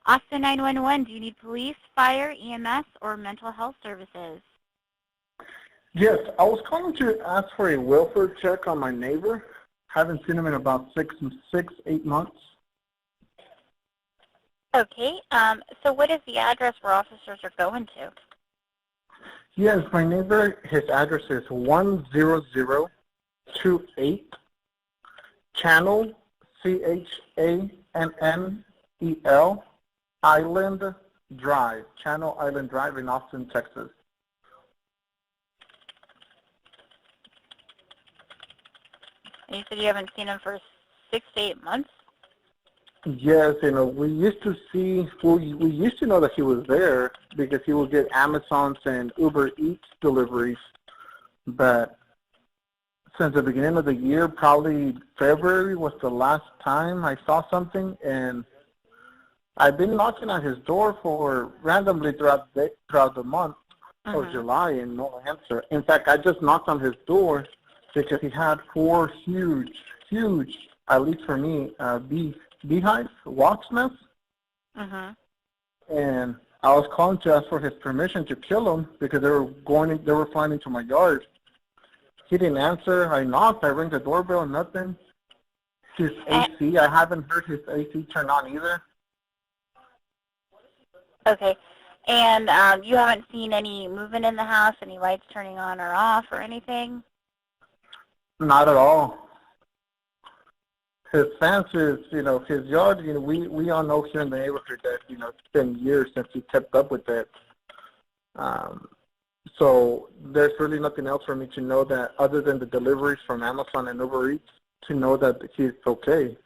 Austin 911, do you need police, fire, EMS, or mental health services? Yes, I was calling to ask for a welfare check on my neighbor. Haven't seen him in about 8 months. Okay, so what is the address where officers are going to? Yes, my neighbor, his address is 10028 Channel, Channel, Island Drive, Channel Island Drive in Austin, Texas. And you said you haven't seen him for 6 to 8 months? Yes, we used to see, we used to know that he was there because he would get Amazon's and Uber Eats deliveries. But since the beginning of the year, probably February was the last time I saw something, and I've been knocking on his door for randomly throughout the month of July and no answer. In fact, I just knocked on his door because he had 4 huge, at least for me, beehives, wasp nests. And I was calling to ask for his permission to kill them because they were flying into my yard. He didn't answer. I knocked. I rang the doorbell. Nothing. His AC. I haven't heard his AC turn on either. Okay, and you haven't seen any movement in the house, any lights turning on or off or anything? Not at all. His fences, his yard, we all know here in the neighborhood that, it's been years since he kept up with that. So there's really nothing else for me to know that other than the deliveries from Amazon and Uber Eats to know that he's okay.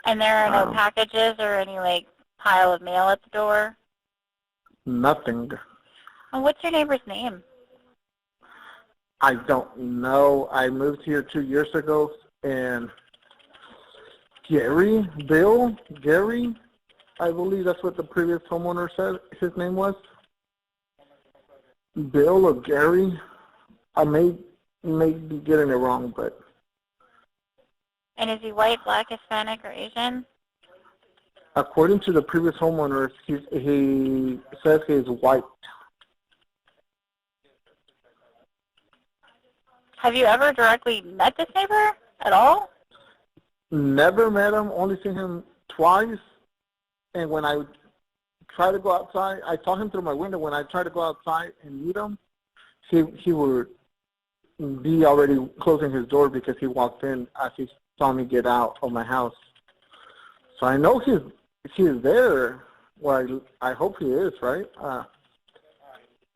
And there are no packages or any, pile of mail at the door? Nothing. And what's your neighbor's name? I don't know. I moved here 2 years ago, and Gary, I believe that's what the previous homeowner said his name was. Bill or Gary. I may be getting it wrong, but. And is he white, black, Hispanic, or Asian? According to the previous homeowner, he says he's white. Have you ever directly met this neighbor at all? Never met him, only seen him twice. And when I try to go outside, I saw him through my window. When I try to go outside and meet him, he would be already closing his door because he walked in as he saw me get out of my house. So I know he's there. Well, I hope he is, right?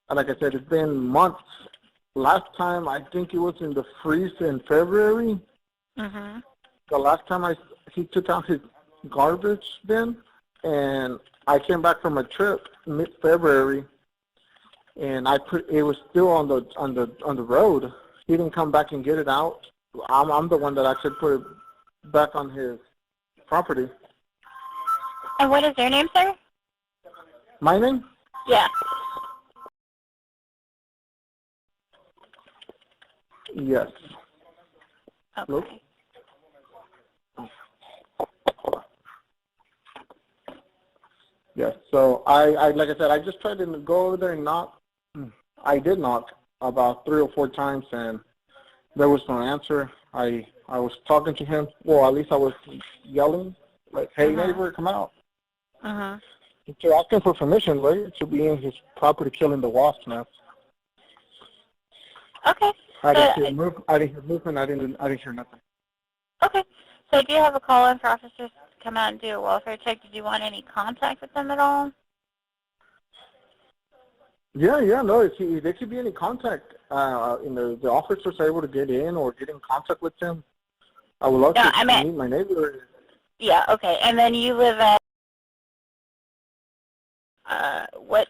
Like I said, it's been months. Last time, I think it was in the freeze in February. The last time he took out his garbage bin, and I came back from a trip mid-February, and it was still on the road. He didn't come back and get it out. I'm the one that actually put it back on his property. And what is your name, sir? My name? Yeah. Yes. Okay. Hello? Yes. So I like I said, I just tried to go over there and knock. I did knock about 3 or 4 times, and there was no answer. I was talking to him. Well, at least I was yelling, like, "Hey, neighbor, come out." You're asking for permission, right, to be in his property killing the wasp nest. Okay. I didn't hear movement. I didn't hear nothing. Okay. So do you have a call-in for officers to come out and do a welfare check? Did you want any contact with them at all? Yeah, no. If there could be any contact, the officers are able to get in or get in contact with them, I would love to meet my neighbor. Yeah, okay. And then you live at, what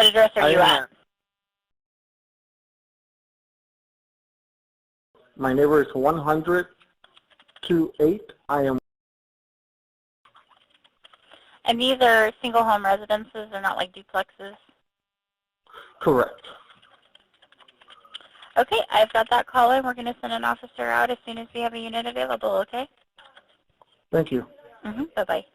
address are you at? My neighbor is 10028. I am. And these are single home residences, they're not like duplexes? Correct. Okay, I've got that call in. We're going to send an officer out as soon as we have a unit available, okay? Thank you. Bye-bye.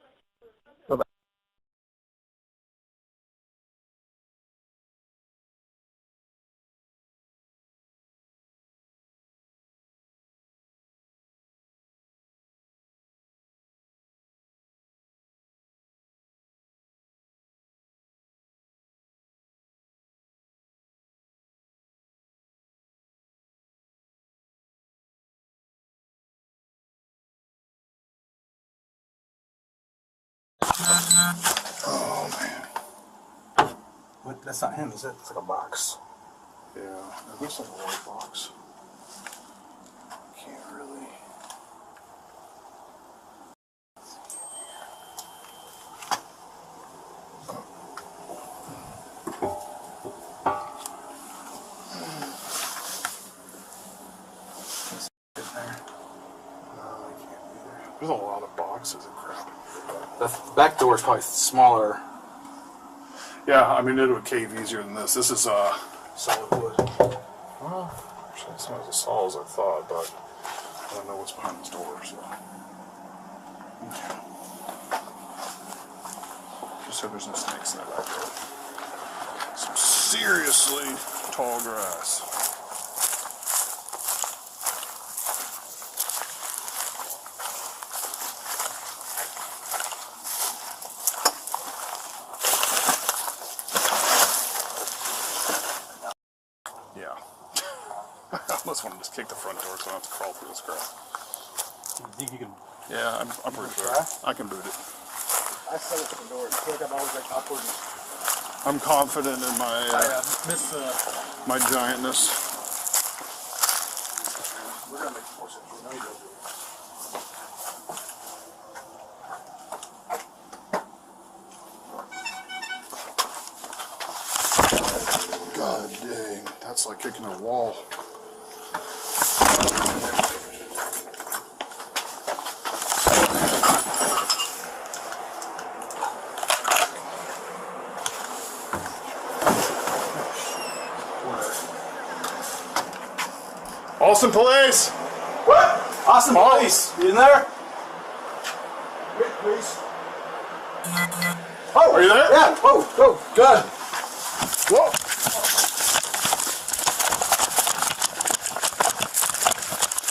That's not him, is it? It's like a box. Yeah, it looks like a white box. Can't really. There's a lot of boxes of crap. The back door is probably smaller. Yeah, I mean, it would cave easier than this. This is, Solid wood. well, actually, it's not as solid as I thought, but I don't know what's behind this door, so. Just hope there's no snakes in that back door. Some seriously tall grass. Yeah. I almost want to just kick the front door so I don't have to crawl through this crap. You think you can? Yeah, I'm pretty sure. I can boot it. I set it to the door. I feel like I'm always like upward. I'm confident in my my giantness. We're gonna make more sense. We know you don't do it. God dang, that's like kicking a wall. Austin Police! What? Austin Police, you in there? Please. Oh, Are you there? Yeah. Oh, good. Whoa!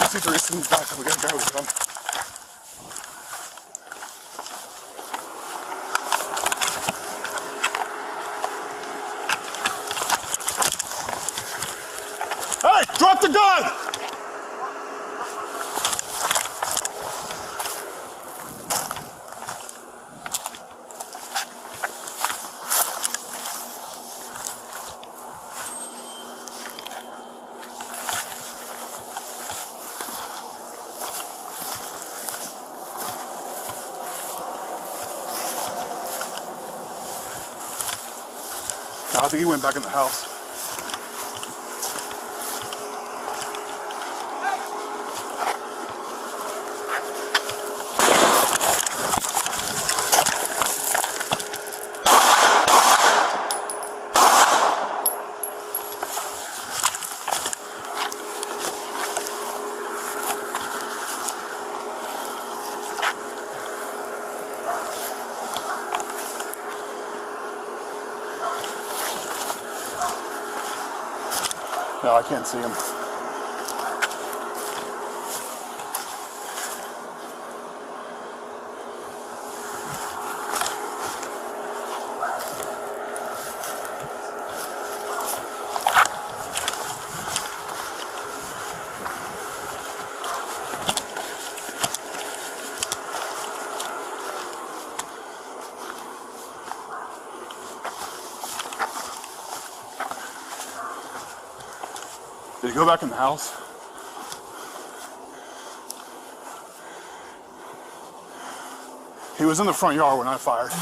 See, Teresa in the back. We gotta go. Come. Hey, drop the gun! I think he went back in the house. No, I can't see him. Did he go back in the house? He was in the front yard when I fired.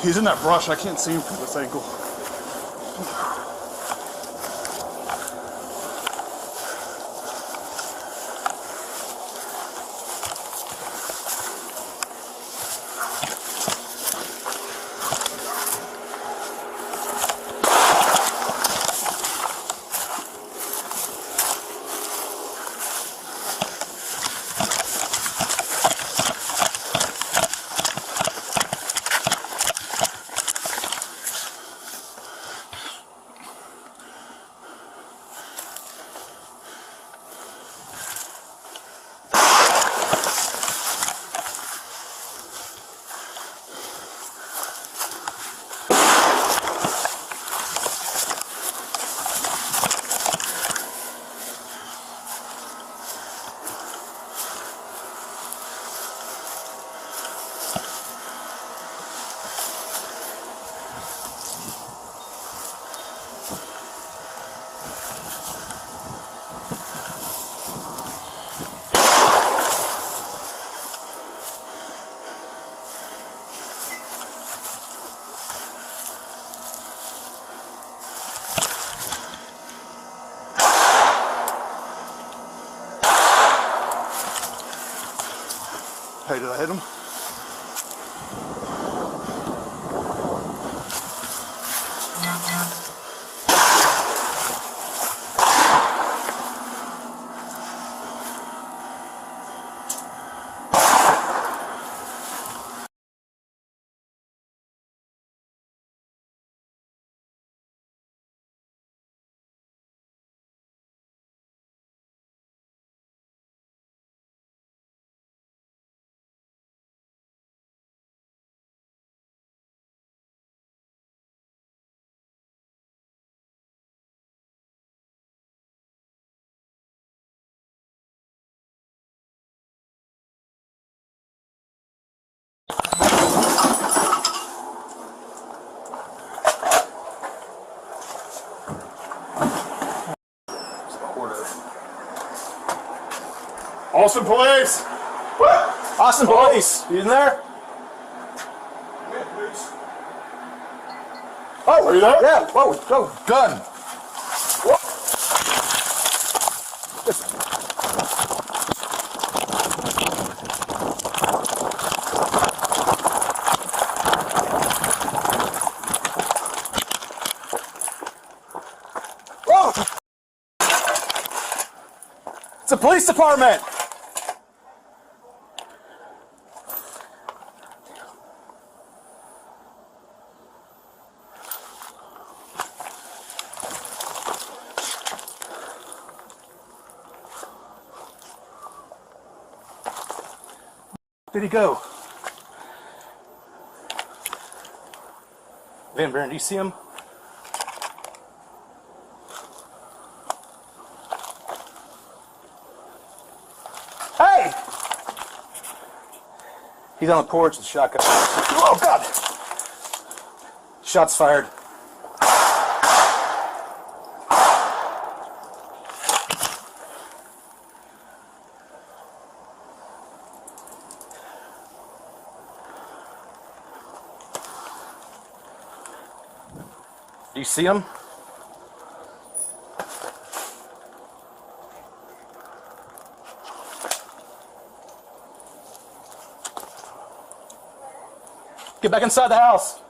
He's in that brush. I can't see him from this angle. Hey, did I hit him? Austin Police! What? Austin Police, you in there? Oh, Are you there? Yeah. Whoa, whoa, gun. What? Whoa! It's a police department. Where'd he go? Van Buren, do you see him? Hey! He's on the porch with a shotgun. Oh, God! Shots fired. Do you see him? Get back inside the house.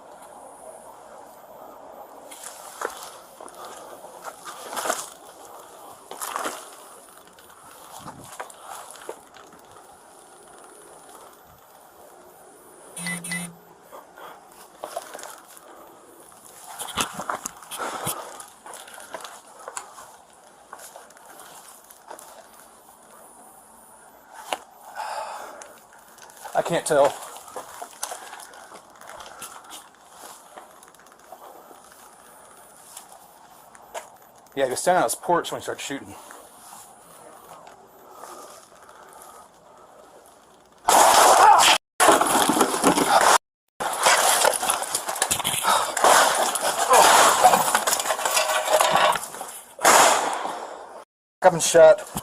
I can't tell. Yeah, he was standing on his porch when he started shooting. I've been shot.